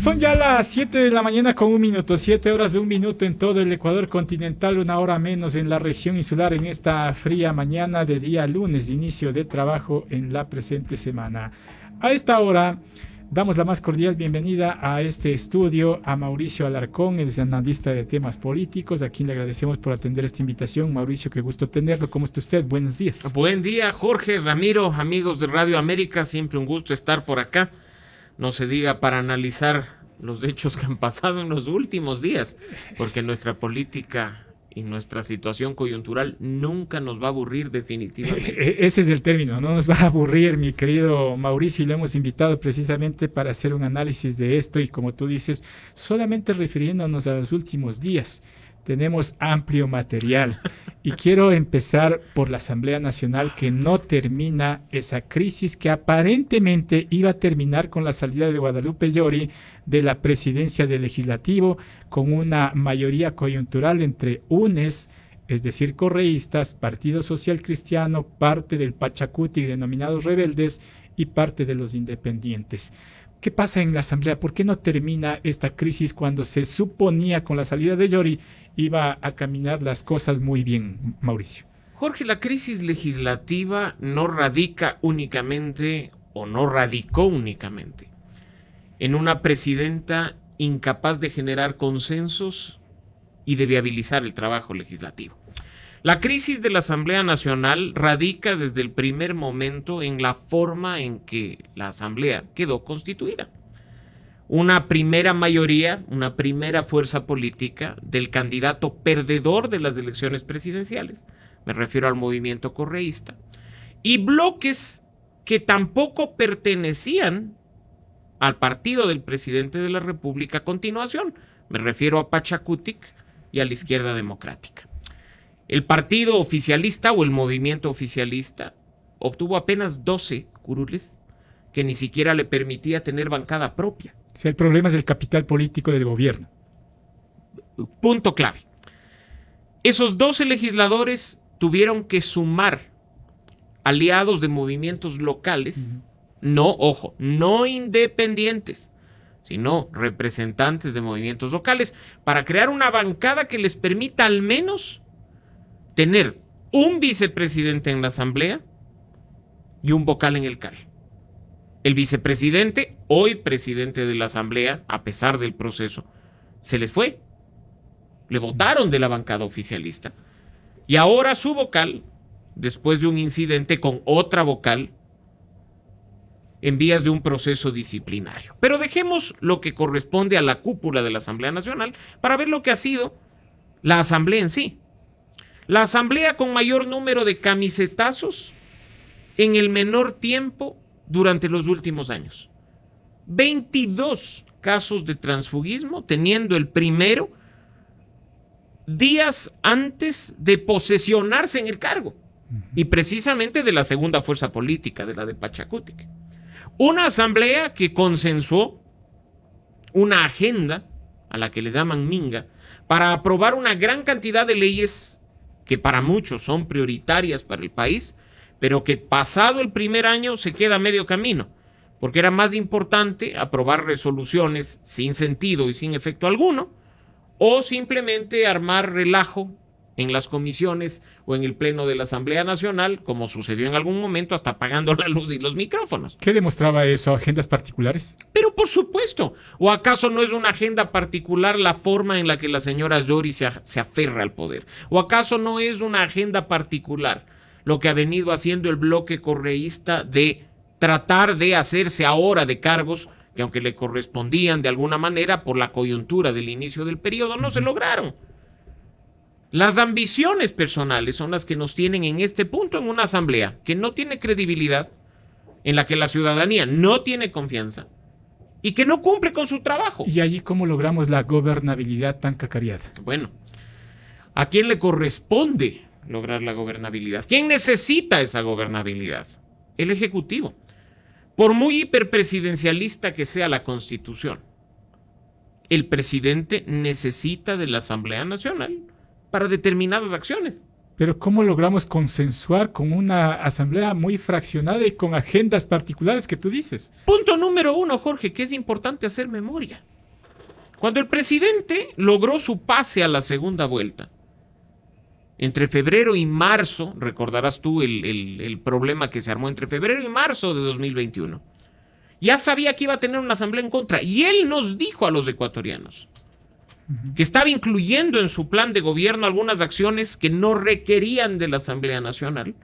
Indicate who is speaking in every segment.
Speaker 1: Son ya las 7 de la mañana con 1 minuto, 7 horas de 1 minuto en todo el Ecuador continental, 1 hora menos en la región insular en esta fría mañana de día lunes, inicio de trabajo en la presente semana. A esta hora damos la más cordial bienvenida a este estudio a Mauricio Alarcón, el analista de temas políticos, a quien le agradecemos por atender esta invitación. Mauricio, qué gusto tenerlo. ¿Cómo está usted? Buenos días.
Speaker 2: Buen día, Jorge, Ramiro, amigos de Radio América, siempre un gusto estar por acá. No se diga para analizar los hechos que han pasado en los últimos días, porque nuestra política y nuestra situación coyuntural nunca nos va a aburrir definitivamente.
Speaker 1: Ese es el término, no nos va a aburrir, mi querido Mauricio, y lo hemos invitado precisamente para hacer un análisis de esto y, como tú dices, solamente refiriéndonos a los últimos días. Tenemos amplio material y quiero empezar por la Asamblea Nacional, que no termina esa crisis que aparentemente iba a terminar con la salida de Guadalupe Llori de la presidencia del Legislativo, con una mayoría coyuntural entre UNES, es decir, correístas, Partido Social Cristiano, parte del Pachacuti denominados rebeldes y parte de los independientes. ¿Qué pasa en la Asamblea? ¿Por qué no termina esta crisis cuando se suponía con la salida de Llori iba a caminar las cosas muy bien, Mauricio?
Speaker 2: Jorge, la crisis legislativa no radica únicamente o no radicó únicamente en una presidenta incapaz de generar consensos y de viabilizar el trabajo legislativo. La crisis de la Asamblea Nacional radica desde el primer momento en la forma en que la Asamblea quedó constituida. Una primera mayoría, una primera fuerza política del candidato perdedor de las elecciones presidenciales, me refiero al movimiento correísta, y bloques que tampoco pertenecían al partido del presidente de la República a continuación, me refiero a Pachacutic y a la Izquierda Democrática. El partido oficialista o el movimiento oficialista obtuvo apenas 12 curules, que ni siquiera le permitía tener bancada propia.
Speaker 1: O sea, el problema es el capital político del gobierno.
Speaker 2: Punto clave. Esos 12 legisladores tuvieron que sumar aliados de movimientos locales, no independientes, sino representantes de movimientos locales, para crear una bancada que les permita al menos tener un vicepresidente en la Asamblea y un vocal en el CAL. El vicepresidente, hoy presidente de la Asamblea, a pesar del proceso, se les fue. Le votaron de la bancada oficialista. Y ahora su vocal, después de un incidente con otra vocal, en vías de un proceso disciplinario. Pero dejemos lo que corresponde a la cúpula de la Asamblea Nacional para ver lo que ha sido la Asamblea en sí. La Asamblea con mayor número de camisetazos en el menor tiempo durante los últimos años. 22 casos de transfugismo, teniendo el primero días antes de posesionarse en el cargo, y precisamente de la segunda fuerza política, de la de Pachacutic. Una asamblea que consensuó una agenda, a la que le llaman minga, para aprobar una gran cantidad de leyes que para muchos son prioritarias para el país, pero que pasado el primer año se queda a medio camino, porque era más importante aprobar resoluciones sin sentido y sin efecto alguno, o simplemente armar relajo en las comisiones o en el pleno de la Asamblea Nacional, como sucedió en algún momento, hasta apagando la luz y los micrófonos.
Speaker 1: ¿Qué demostraba eso? ¿Agendas particulares?
Speaker 2: Pero por supuesto. ¿O acaso no es una agenda particular la forma en la que la señora Llori se aferra al poder? ¿O acaso no es una agenda particular lo que ha venido haciendo el bloque correísta de tratar de hacerse ahora de cargos que, aunque le correspondían de alguna manera por la coyuntura del inicio del periodo, no se lograron? Las ambiciones personales son las que nos tienen en este punto en una asamblea que no tiene credibilidad, en la que la ciudadanía no tiene confianza y que no cumple con su trabajo.
Speaker 1: ¿Y allí cómo logramos la gobernabilidad tan cacareada?
Speaker 2: Bueno, ¿a quién le corresponde lograr la gobernabilidad? ¿Quién necesita esa gobernabilidad? El Ejecutivo. Por muy hiperpresidencialista que sea la Constitución, el presidente necesita de la Asamblea Nacional para determinadas acciones.
Speaker 1: Pero ¿cómo logramos consensuar con una asamblea muy fraccionada y con agendas particulares que tú dices?
Speaker 2: Punto número 1, Jorge, que es importante hacer memoria. Cuando el presidente logró su pase a la segunda vuelta, entre febrero y marzo, recordarás tú el problema que se armó entre febrero y marzo de 2021, ya sabía que iba a tener una asamblea en contra. Y él nos dijo a los ecuatorianos que estaba incluyendo en su plan de gobierno algunas acciones que no requerían de la Asamblea Nacional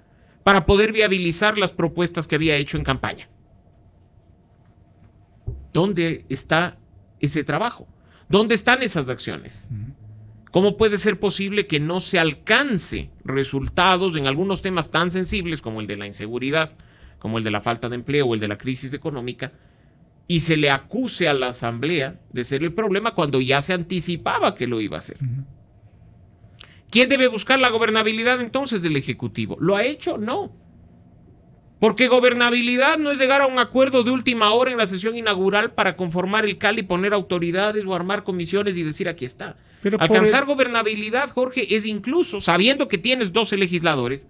Speaker 2: para poder viabilizar las propuestas que había hecho en campaña. ¿Dónde está ese trabajo? ¿Dónde están esas acciones? ¿Cómo puede ser posible que no se alcance resultados en algunos temas tan sensibles como el de la inseguridad, como el de la falta de empleo o el de la crisis económica, y se le acuse a la Asamblea de ser el problema cuando ya se anticipaba que lo iba a hacer? ¿Quién debe buscar la gobernabilidad entonces del Ejecutivo? ¿Lo ha hecho? No. Porque gobernabilidad no es llegar a un acuerdo de última hora en la sesión inaugural para conformar el CAL y poner autoridades o armar comisiones y decir aquí está. Pero alcanzar gobernabilidad, Jorge, es incluso, sabiendo que tienes 12 legisladores,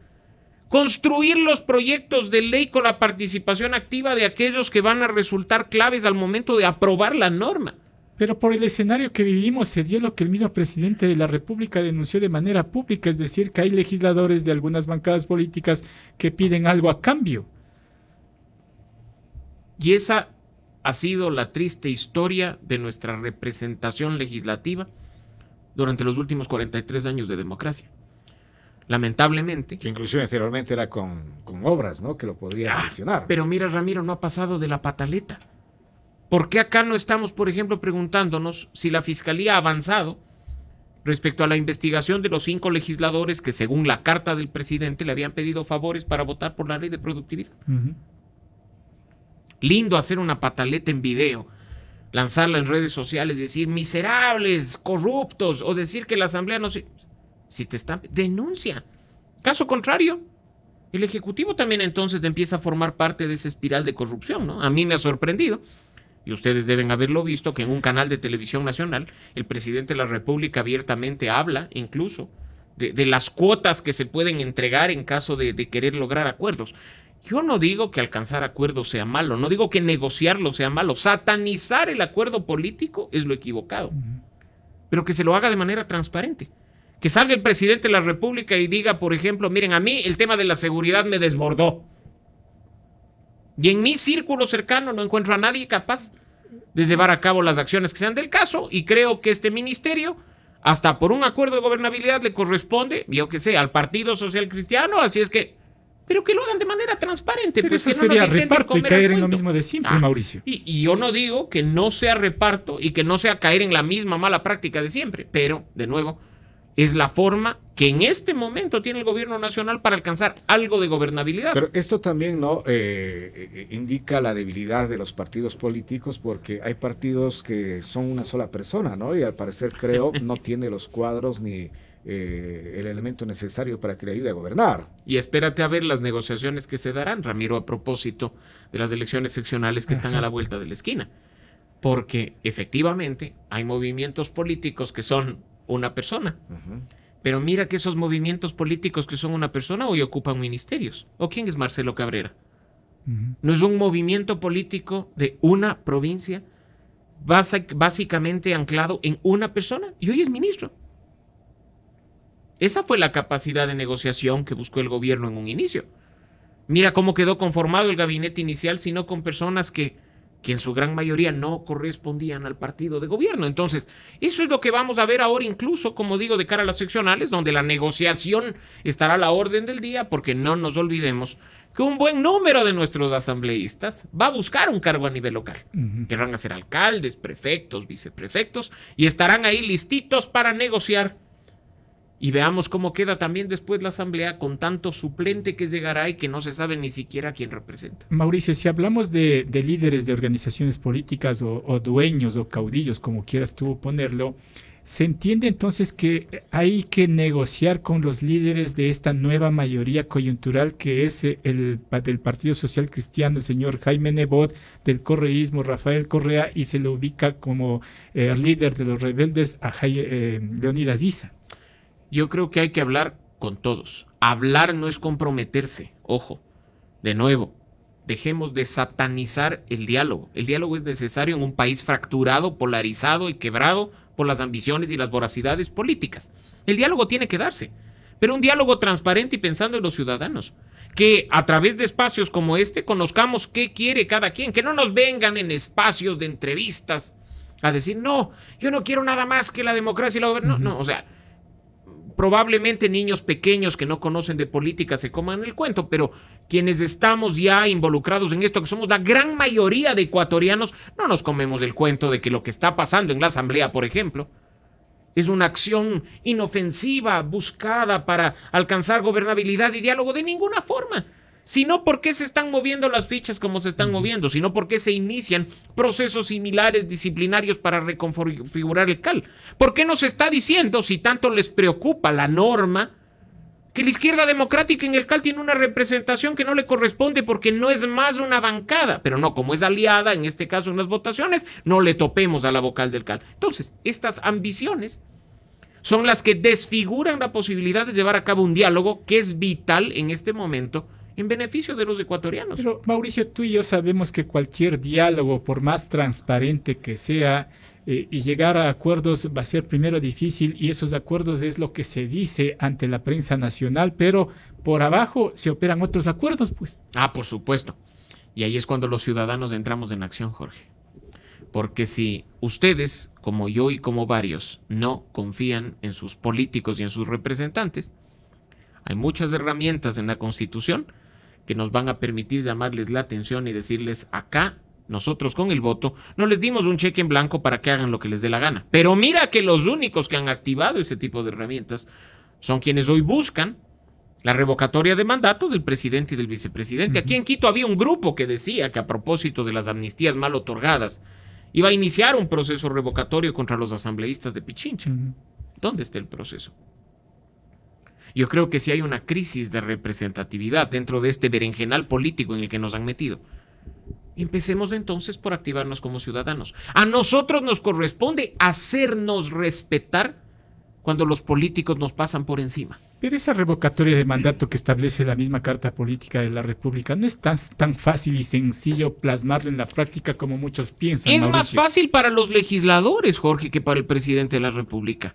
Speaker 2: construir los proyectos de ley con la participación activa de aquellos que van a resultar claves al momento de aprobar la norma.
Speaker 1: Pero por el escenario que vivimos se dio lo que el mismo presidente de la República denunció de manera pública, es decir, que hay legisladores de algunas bancadas políticas que piden algo a cambio.
Speaker 2: Y esa ha sido la triste historia de nuestra representación legislativa durante los últimos 43 años de democracia. Lamentablemente.
Speaker 3: Que inclusive anteriormente era con obras, ¿no? Que lo podían mencionar.
Speaker 2: Pero mira, Ramiro, no ha pasado de la pataleta. ¿Por qué acá no estamos, por ejemplo, preguntándonos si la Fiscalía ha avanzado respecto a la investigación de los 5 legisladores que, según la carta del presidente, le habían pedido favores para votar por la ley de productividad? Lindo hacer una pataleta en video, lanzarla en redes sociales, decir miserables, corruptos, o decir que la Asamblea no se... Si te están, denuncia. Caso contrario, el Ejecutivo también entonces empieza a formar parte de esa espiral de corrupción, ¿no? A mí me ha sorprendido, y ustedes deben haberlo visto, que en un canal de televisión nacional el presidente de la República abiertamente habla incluso de las cuotas que se pueden entregar en caso de querer lograr acuerdos. Yo no digo que alcanzar acuerdos sea malo, no digo que negociarlo sea malo. Satanizar el acuerdo político es lo equivocado, pero que se lo haga de manera transparente. Que salga el presidente de la República y diga, por ejemplo, miren, a mí el tema de la seguridad me desbordó. Y en mi círculo cercano no encuentro a nadie capaz de llevar a cabo las acciones que sean del caso, y creo que este ministerio, hasta por un acuerdo de gobernabilidad, le corresponde, yo que sé, al Partido Social Cristiano, así es que, pero que lo hagan de manera transparente.
Speaker 1: Pero
Speaker 2: pues
Speaker 1: eso sería reparto y caer en lo mismo de siempre, Mauricio.
Speaker 2: Y yo no digo que no sea reparto y que no sea caer en la misma mala práctica de siempre, pero, de nuevo, es la forma que en este momento tiene el gobierno nacional para alcanzar algo de gobernabilidad.
Speaker 3: Pero esto también no indica la debilidad de los partidos políticos, porque hay partidos que son una sola persona, ¿no? Y al parecer, creo, no tiene los cuadros ni el elemento necesario para que le ayude a gobernar.
Speaker 2: Y espérate a ver las negociaciones que se darán, Ramiro, a propósito de las elecciones seccionales que están a la vuelta de la esquina. Porque efectivamente hay movimientos políticos que son una persona. Pero mira que esos movimientos políticos que son una persona hoy ocupan ministerios. ¿O quién es Marcelo Cabrera? ¿No es un movimiento político de una provincia básicamente anclado en una persona? Y hoy es ministro. Esa fue la capacidad de negociación que buscó el gobierno en un inicio. Mira cómo quedó conformado el gabinete inicial, sino con personas que en su gran mayoría no correspondían al partido de gobierno. Entonces, eso es lo que vamos a ver ahora, incluso, como digo, de cara a las seccionales, donde la negociación estará a la orden del día, porque no nos olvidemos que un buen número de nuestros asambleístas va a buscar un cargo a nivel local. Querrán ser alcaldes, prefectos, viceprefectos, y estarán ahí listitos para negociar. Y veamos cómo queda también después la asamblea con tanto suplente que llegará y que no se sabe ni siquiera quién representa.
Speaker 1: Mauricio, si hablamos de líderes de organizaciones políticas o dueños o caudillos, como quieras tú ponerlo, ¿se entiende entonces que hay que negociar con los líderes de esta nueva mayoría coyuntural que es el del Partido Social Cristiano, el señor Jaime Nebot, del correísmo, Rafael Correa, y se le ubica como líder de los rebeldes a Leonidas Issa?
Speaker 2: Yo creo que hay que hablar con todos. Hablar no es comprometerse. Ojo, de nuevo, dejemos de satanizar el diálogo. El diálogo es necesario en un país fracturado, polarizado y quebrado por las ambiciones y las voracidades políticas. El diálogo tiene que darse, pero un diálogo transparente y pensando en los ciudadanos. Que a través de espacios como este conozcamos qué quiere cada quien, que no nos vengan en espacios de entrevistas a decir, no, yo no quiero nada más que la democracia y la gobernación. No, o sea, probablemente niños pequeños que no conocen de política se coman el cuento, pero quienes estamos ya involucrados en esto, que somos la gran mayoría de ecuatorianos, no nos comemos el cuento de que lo que está pasando en la Asamblea, por ejemplo, es una acción inofensiva, buscada para alcanzar gobernabilidad y diálogo de ninguna forma. Sino por qué se están moviendo las fichas como se están moviendo, sino por qué se inician procesos similares disciplinarios para reconfigurar el CAL. ¿Por qué no se está diciendo, si tanto les preocupa la norma, que la izquierda democrática en el CAL tiene una representación que no le corresponde porque no es más una bancada? Pero no, como es aliada, en este caso en las votaciones, no le topemos a la vocal del CAL. Entonces, estas ambiciones son las que desfiguran la posibilidad de llevar a cabo un diálogo que es vital en este momento en beneficio de los ecuatorianos.
Speaker 1: Pero Mauricio, tú y yo sabemos que cualquier diálogo, por más transparente que sea, y llegar a acuerdos va a ser primero difícil, y esos acuerdos es lo que se dice ante la prensa nacional, pero por abajo se operan otros acuerdos, pues.
Speaker 2: Ah, por supuesto. Y ahí es cuando los ciudadanos entramos en acción, Jorge. Porque si ustedes, como yo y como varios, no confían en sus políticos y en sus representantes, hay muchas herramientas en la Constitución que nos van a permitir llamarles la atención y decirles, acá nosotros con el voto no les dimos un cheque en blanco para que hagan lo que les dé la gana. Pero mira que los únicos que han activado ese tipo de herramientas son quienes hoy buscan la revocatoria de mandato del presidente y del vicepresidente. Aquí en Quito había un grupo que decía que a propósito de las amnistías mal otorgadas iba a iniciar un proceso revocatorio contra los asambleístas de Pichincha. ¿Dónde está el proceso? Yo creo que sí hay una crisis de representatividad dentro de este berenjenal político en el que nos han metido. Empecemos entonces por activarnos como ciudadanos. A nosotros nos corresponde hacernos respetar cuando los políticos nos pasan por encima.
Speaker 1: Pero esa revocatoria de mandato que establece la misma Carta Política de la República no es tan fácil y sencillo plasmarlo en la práctica como muchos piensan,
Speaker 2: Es
Speaker 1: Mauricio.
Speaker 2: más fácil para los legisladores, Jorge, que para el presidente de la República.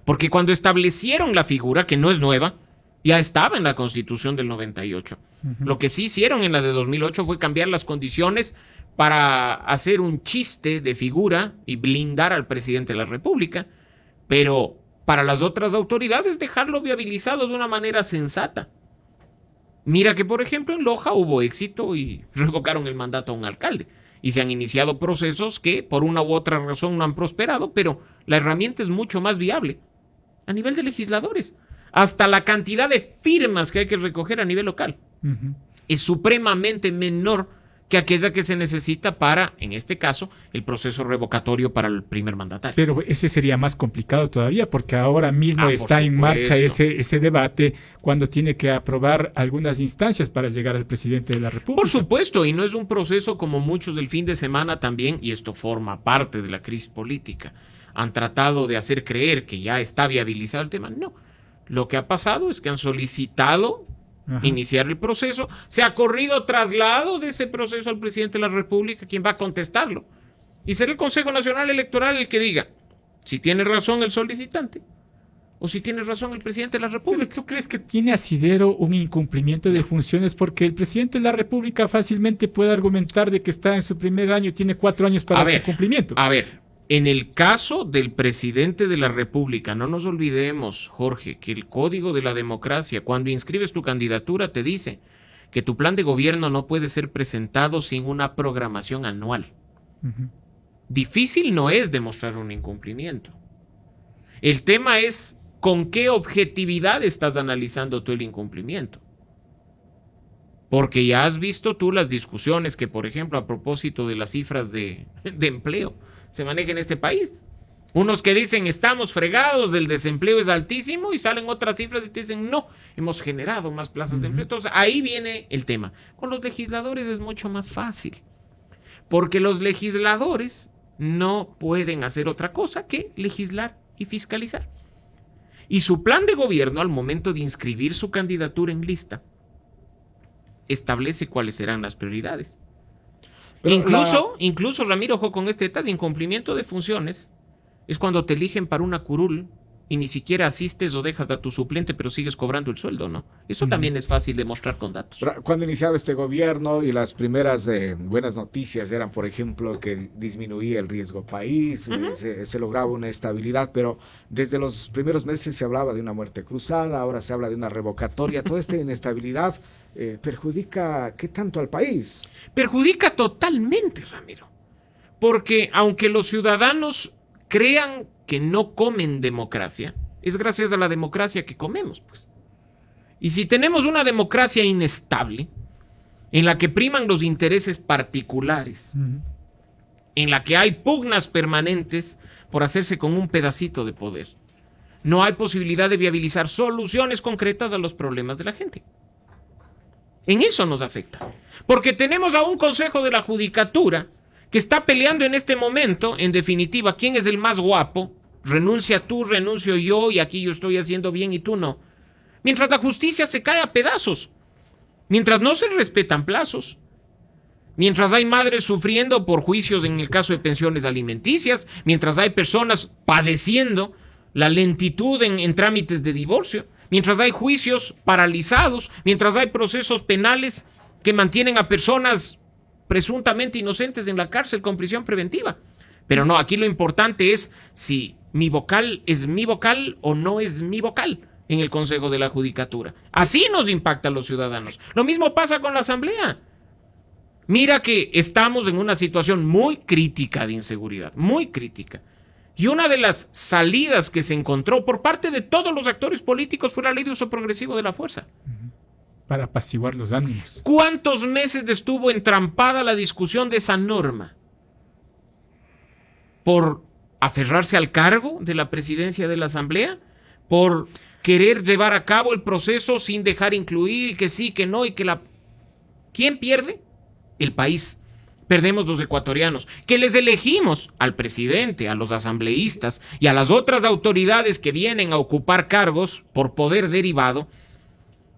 Speaker 2: Porque cuando establecieron la figura, que no es nueva, ya estaba en la Constitución del 98. Lo que sí hicieron en la de 2008 fue cambiar las condiciones para hacer un chiste de figura y blindar al presidente de la República, pero para las otras autoridades dejarlo viabilizado de una manera sensata. Mira que, por ejemplo, en Loja hubo éxito y revocaron el mandato a un alcalde. Y se han iniciado procesos que por una u otra razón no han prosperado, pero la herramienta es mucho más viable a nivel de legisladores. Hasta la cantidad de firmas que hay que recoger a nivel local es supremamente menor que aquella que se necesita para, en este caso, el proceso revocatorio para el primer mandatario.
Speaker 1: Pero ese sería más complicado todavía, porque ahora mismo está en marcha ese debate cuando tiene que aprobar algunas instancias para llegar al presidente de la República.
Speaker 2: Por supuesto, y no es un proceso como muchos del fin de semana también, y esto forma parte de la crisis política, han tratado de hacer creer que ya está viabilizado el tema. No, lo que ha pasado es que han solicitado iniciar el proceso, se ha corrido traslado de ese proceso al presidente de la República, quien va a contestarlo. Y será el Consejo Nacional Electoral el que diga si tiene razón el solicitante o si tiene razón el presidente de la República.
Speaker 1: ¿Pero tú crees que tiene asidero un incumplimiento de funciones? Porque el presidente de la República fácilmente puede argumentar de que está en su primer año y tiene 4 años para su cumplimiento.
Speaker 2: A ver, en el caso del presidente de la República, no nos olvidemos, Jorge, que el Código de la Democracia, cuando inscribes tu candidatura, te dice que tu plan de gobierno no puede ser presentado sin una programación anual. Difícil no es demostrar un incumplimiento. El tema es con qué objetividad estás analizando tú el incumplimiento. Porque ya has visto tú las discusiones que, por ejemplo, a propósito de las cifras de empleo, se maneja en este país. Unos que dicen estamos fregados, el desempleo es altísimo, y salen otras cifras y te dicen no, hemos generado más plazas de empleo. Entonces ahí viene el tema. Con los legisladores es mucho más fácil, porque los legisladores no pueden hacer otra cosa que legislar y fiscalizar. Y su plan de gobierno, al momento de inscribir su candidatura en lista, establece cuáles serán las prioridades. Pero incluso, Ramiro, ojo con este detalle, incumplimiento de funciones es cuando te eligen para una curul y ni siquiera asistes o dejas a tu suplente, pero sigues cobrando el sueldo, ¿no? Eso también es fácil de mostrar con datos.
Speaker 3: Cuando iniciaba este gobierno y las primeras buenas noticias eran, por ejemplo, que disminuía el riesgo país, se lograba una estabilidad, pero desde los primeros meses se hablaba de una muerte cruzada, ahora se habla de una revocatoria. Toda esta inestabilidad perjudica, ¿qué tanto al país?
Speaker 2: Perjudica totalmente, Ramiro, porque aunque los ciudadanos crean que no comen democracia, es gracias a la democracia que comemos, pues. Y si tenemos una democracia inestable, en la que priman los intereses particulares, en la que hay pugnas permanentes por hacerse con un pedacito de poder, no hay posibilidad de viabilizar soluciones concretas a los problemas de la gente. En eso nos afecta, porque tenemos a un Consejo de la Judicatura que está peleando en este momento, en definitiva, quién es el más guapo, renuncia tú, renuncio yo, y aquí yo estoy haciendo bien y tú no. Mientras la justicia se cae a pedazos, mientras no se respetan plazos, mientras hay madres sufriendo por juicios en el caso de pensiones alimenticias, mientras hay personas padeciendo la lentitud en trámites de divorcio, mientras hay juicios paralizados, mientras hay procesos penales que mantienen a personas presuntamente inocentes en la cárcel con prisión preventiva. Pero no, aquí lo importante es si mi vocal es mi vocal o no es mi vocal en el Consejo de la Judicatura. Así nos impacta a los ciudadanos. Lo mismo pasa con la Asamblea. Mira que estamos en una situación muy crítica de inseguridad, muy crítica. Y una de las salidas que se encontró por parte de todos los actores políticos fue la ley de uso progresivo de la fuerza.
Speaker 1: Para apaciguar los ánimos.
Speaker 2: ¿Cuántos meses estuvo entrampada la discusión de esa norma? ¿Por aferrarse al cargo de la presidencia de la Asamblea? ¿Por querer llevar a cabo el proceso sin dejar incluir que sí, que no y que la... ¿Quién pierde? El país. Perdemos los ecuatorianos, que les elegimos al presidente, a los asambleístas y a las otras autoridades que vienen a ocupar cargos por poder derivado,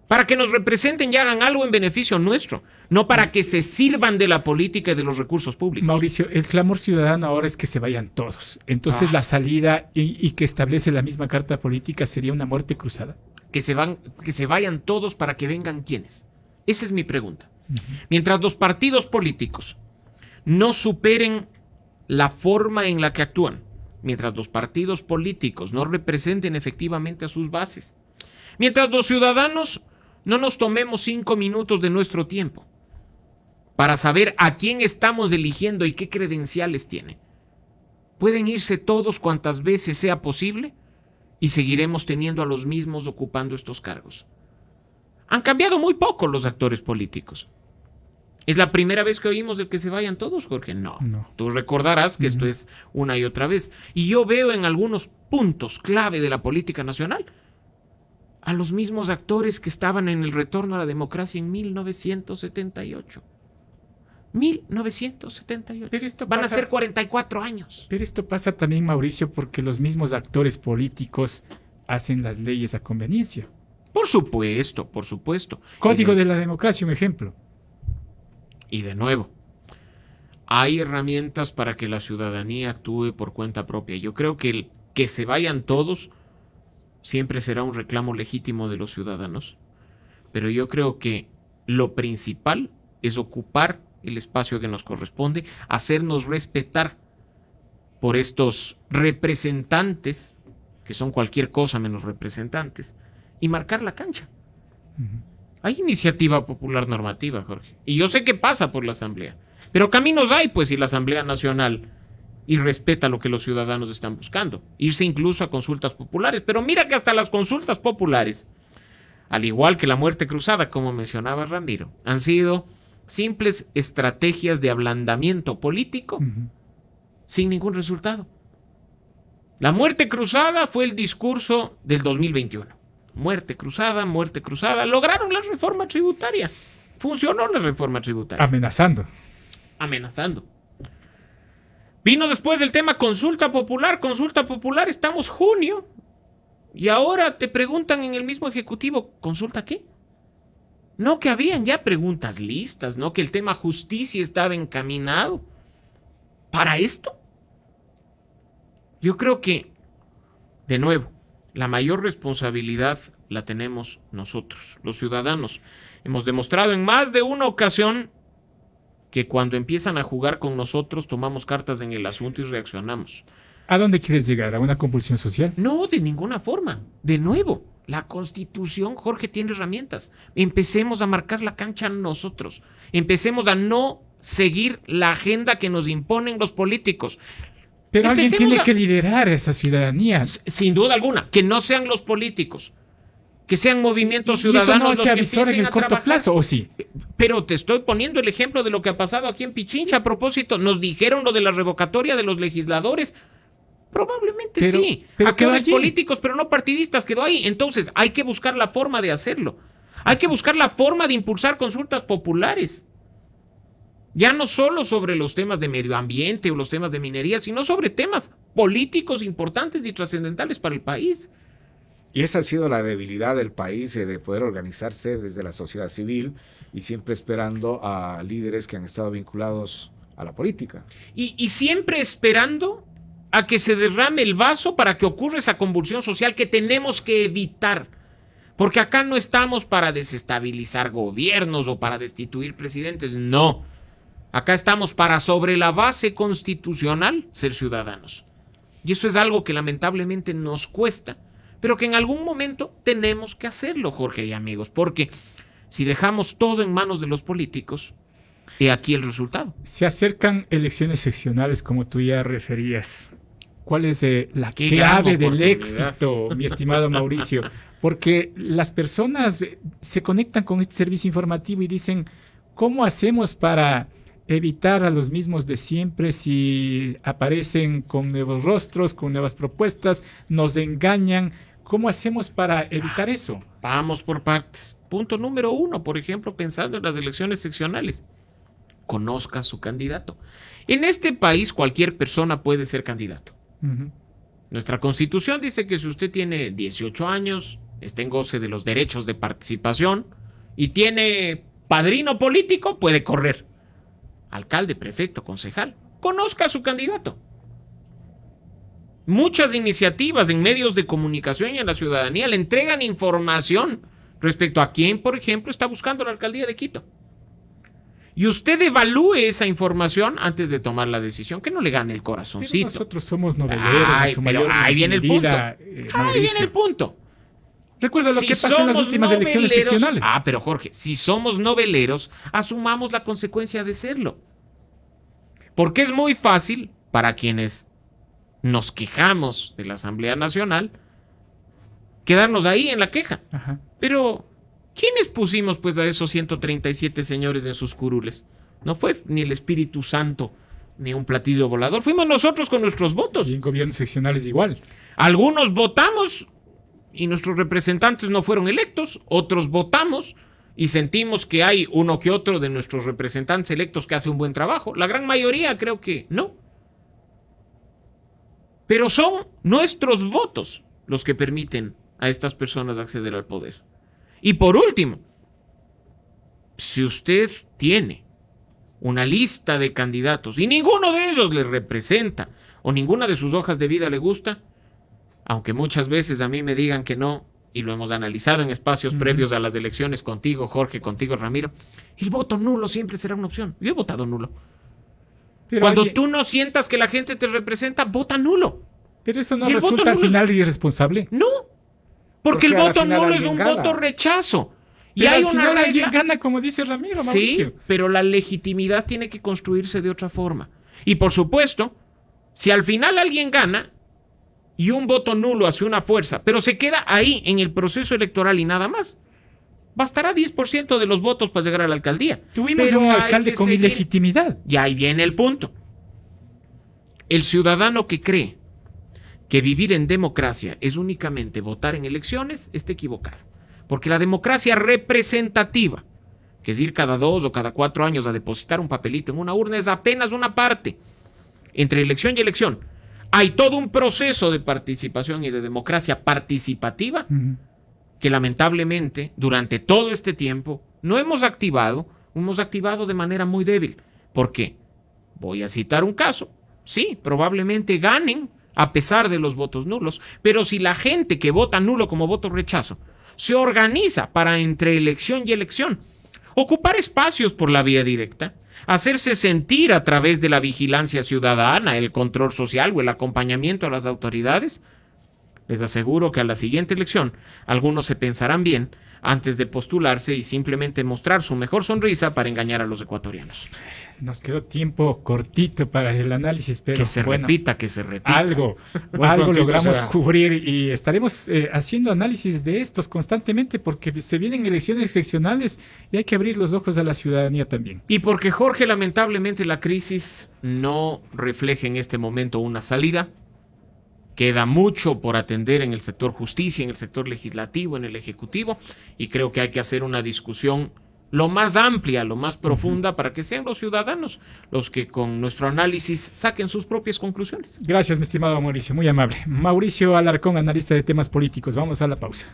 Speaker 2: para que nos representen y hagan algo en beneficio nuestro, no para que se sirvan de la política y de los recursos públicos.
Speaker 1: Mauricio, el clamor ciudadano ahora es que se vayan todos. Entonces la salida y que establece la misma carta política sería una muerte cruzada.
Speaker 2: Que se vayan todos para que vengan ¿quiénes? Esa es mi pregunta. Mientras los partidos políticos no superen la forma en la que actúan, mientras los partidos políticos no representen efectivamente a sus bases, mientras los ciudadanos no nos tomemos 5 minutos de nuestro tiempo para saber a quién estamos eligiendo y qué credenciales tiene, pueden irse todos cuantas veces sea posible y seguiremos teniendo a los mismos ocupando estos cargos. Han cambiado muy poco los actores políticos. ¿Es la primera vez que oímos de que se vayan todos, Jorge? No. Tú recordarás que esto es una y otra vez. Y yo veo en algunos puntos clave de la política nacional a los mismos actores que estaban en el retorno a la democracia en 1978. 1978.
Speaker 1: Pero esto
Speaker 2: van a ser 44 años.
Speaker 1: Pero esto pasa también, Mauricio, porque los mismos actores políticos hacen las leyes a conveniencia.
Speaker 2: Por supuesto, por supuesto.
Speaker 1: Código de la democracia, un ejemplo.
Speaker 2: Y de nuevo, hay herramientas para que la ciudadanía actúe por cuenta propia. Yo creo que el que se vayan todos siempre será un reclamo legítimo de los ciudadanos. Pero yo creo que lo principal es ocupar el espacio que nos corresponde, hacernos respetar por estos representantes, que son cualquier cosa menos representantes, y marcar la cancha. Hay iniciativa popular normativa, Jorge, y yo sé que pasa por la Asamblea, pero caminos hay, pues, si la Asamblea Nacional y respeta lo que los ciudadanos están buscando, irse incluso a consultas populares. Pero mira que hasta las consultas populares, al igual que la muerte cruzada, como mencionaba Ramiro, han sido simples estrategias de ablandamiento político sin ningún resultado. La muerte cruzada fue el discurso del 2021. Muerte cruzada, lograron la reforma tributaria. Funcionó la reforma tributaria.
Speaker 1: Amenazando.
Speaker 2: Vino después el tema consulta popular, estamos junio, Y ahora te preguntan en el mismo Ejecutivo, ¿consulta qué? No, que habían ya preguntas listas, ¿no? Que el tema justicia estaba encaminado. ¿Para esto? Yo creo que, de nuevo, la mayor responsabilidad la tenemos nosotros, los ciudadanos. Hemos demostrado en más de una ocasión que cuando empiezan a jugar con nosotros tomamos cartas en el asunto y reaccionamos.
Speaker 1: ¿A dónde quieres llegar? ¿A una compulsión social?
Speaker 2: No, de ninguna forma. De nuevo, la Constitución, Jorge, tiene herramientas. Empecemos a marcar la cancha nosotros. Empecemos a no seguir la agenda que nos imponen los políticos.
Speaker 1: Pero alguien tiene que liderar esa ciudadanía.
Speaker 2: Sin duda alguna, que no sean los políticos, que sean movimientos ciudadanos.
Speaker 1: ¿Y eso no se avisora en el corto plazo, o sí?
Speaker 2: Pero te estoy poniendo el ejemplo de lo que ha pasado aquí en Pichincha. A propósito, nos dijeron lo de la revocatoria de los legisladores. Probablemente sí. Actores políticos, pero no partidistas, quedó ahí. Entonces, hay que buscar la forma de hacerlo. Hay que buscar la forma de impulsar consultas populares. Ya no solo sobre los temas de medio ambiente o los temas de minería, sino sobre temas políticos importantes y trascendentales para el país.
Speaker 3: Y esa ha sido la debilidad del país, de poder organizarse desde la sociedad civil y siempre esperando a líderes que han estado vinculados a la política.
Speaker 2: Y siempre esperando a que se derrame el vaso para que ocurra esa convulsión social que tenemos que evitar. Porque acá no estamos para desestabilizar gobiernos o para destituir presidentes, no. Acá estamos para, sobre la base constitucional, ser ciudadanos. Y eso es algo que lamentablemente nos cuesta, pero que en algún momento tenemos que hacerlo, Jorge y amigos, porque si dejamos todo en manos de los políticos, he aquí el resultado.
Speaker 1: Se acercan elecciones seccionales, como tú ya referías. ¿Cuál es la clave del éxito, mi estimado Mauricio? Porque las personas se conectan con este servicio informativo y dicen, ¿cómo hacemos para evitar a los mismos de siempre si aparecen con nuevos rostros, con nuevas propuestas, nos engañan? ¿Cómo hacemos para evitar eso?
Speaker 2: Vamos por partes. Punto número 1, por ejemplo, pensando en las elecciones seccionales. Conozca a su candidato. En este país cualquier persona puede ser candidato. Nuestra Constitución dice que si usted tiene 18 años, está en goce de los derechos de participación y tiene padrino político, puede correr. Alcalde, prefecto, concejal. Conozca a su candidato. Muchas iniciativas en medios de comunicación y en la ciudadanía le entregan información respecto a quién, por ejemplo, está buscando la alcaldía de Quito. Y usted evalúe esa información antes de tomar la decisión, que no le gane el corazoncito.
Speaker 1: Pero nosotros somos noveleros.
Speaker 2: Pero ahí viene el punto. Ahí viene el punto.
Speaker 1: Recuerda lo que pasó en las últimas elecciones seccionales.
Speaker 2: Pero Jorge, si somos noveleros, asumamos la consecuencia de serlo. Porque es muy fácil para quienes nos quejamos de la Asamblea Nacional quedarnos ahí en la queja.
Speaker 1: Ajá.
Speaker 2: Pero ¿quiénes pusimos pues a esos 137 señores en sus curules? No fue ni el Espíritu Santo ni un platillo volador, fuimos nosotros con nuestros votos.
Speaker 1: Y en gobiernos seccionales igual.
Speaker 2: Algunos votamos y nuestros representantes no fueron electos, otros votamos y sentimos que hay uno que otro de nuestros representantes electos que hace un buen trabajo. La gran mayoría creo que no. Pero son nuestros votos los que permiten a estas personas acceder al poder. Y por último, si usted tiene una lista de candidatos y ninguno de ellos le representa o ninguna de sus hojas de vida le gusta, aunque muchas veces a mí me digan que no, y lo hemos analizado en espacios previos a las elecciones contigo, Jorge, contigo, Ramiro, el voto nulo siempre será una opción. Yo he votado nulo. Pero cuando tú no sientas que la gente te representa, vota nulo.
Speaker 1: Pero eso no resulta al final irresponsable.
Speaker 2: No, porque el voto nulo es un voto rechazo.
Speaker 1: Y hay una regla. Alguien gana, como dice Ramiro, Mauricio.
Speaker 2: Sí, pero la legitimidad tiene que construirse de otra forma. Y por supuesto, si al final alguien gana y un voto nulo hace una fuerza, pero se queda ahí en el proceso electoral y nada más, bastará 10% de los votos para llegar a la alcaldía.
Speaker 1: Tuvimos un alcalde con ilegitimidad.
Speaker 2: Y ahí viene el punto. El ciudadano que cree que vivir en democracia es únicamente votar en elecciones está equivocado. Porque la democracia representativa, que es ir cada 2 o cada 4 años a depositar un papelito en una urna, es apenas una parte entre elección y elección. Hay todo un proceso de participación y de democracia participativa que lamentablemente durante todo este tiempo no hemos activado de manera muy débil. ¿Por qué? Voy a citar un caso. Sí, probablemente ganen a pesar de los votos nulos, pero si la gente que vota nulo como voto rechazo se organiza para entre elección y elección, ocupar espacios por la vía directa, hacerse sentir a través de la vigilancia ciudadana, el control social o el acompañamiento a las autoridades, les aseguro que a la siguiente elección algunos se pensarán bien antes de postularse y simplemente mostrar su mejor sonrisa para engañar a los ecuatorianos.
Speaker 1: Nos quedó tiempo cortito para el análisis, pero
Speaker 2: que se repita.
Speaker 1: Algo logramos cubrir y estaremos haciendo análisis de estos constantemente porque se vienen elecciones seccionales y hay que abrir los ojos a la ciudadanía también.
Speaker 2: Y porque, Jorge, lamentablemente la crisis no refleja en este momento una salida. Queda mucho por atender en el sector justicia, en el sector legislativo, en el ejecutivo, y creo que hay que hacer una discusión lo más amplia, lo más profunda, para que sean los ciudadanos los que con nuestro análisis saquen sus propias conclusiones.
Speaker 1: Gracias, mi estimado Mauricio, muy amable. Mauricio Alarcón, analista de temas políticos. Vamos a la pausa.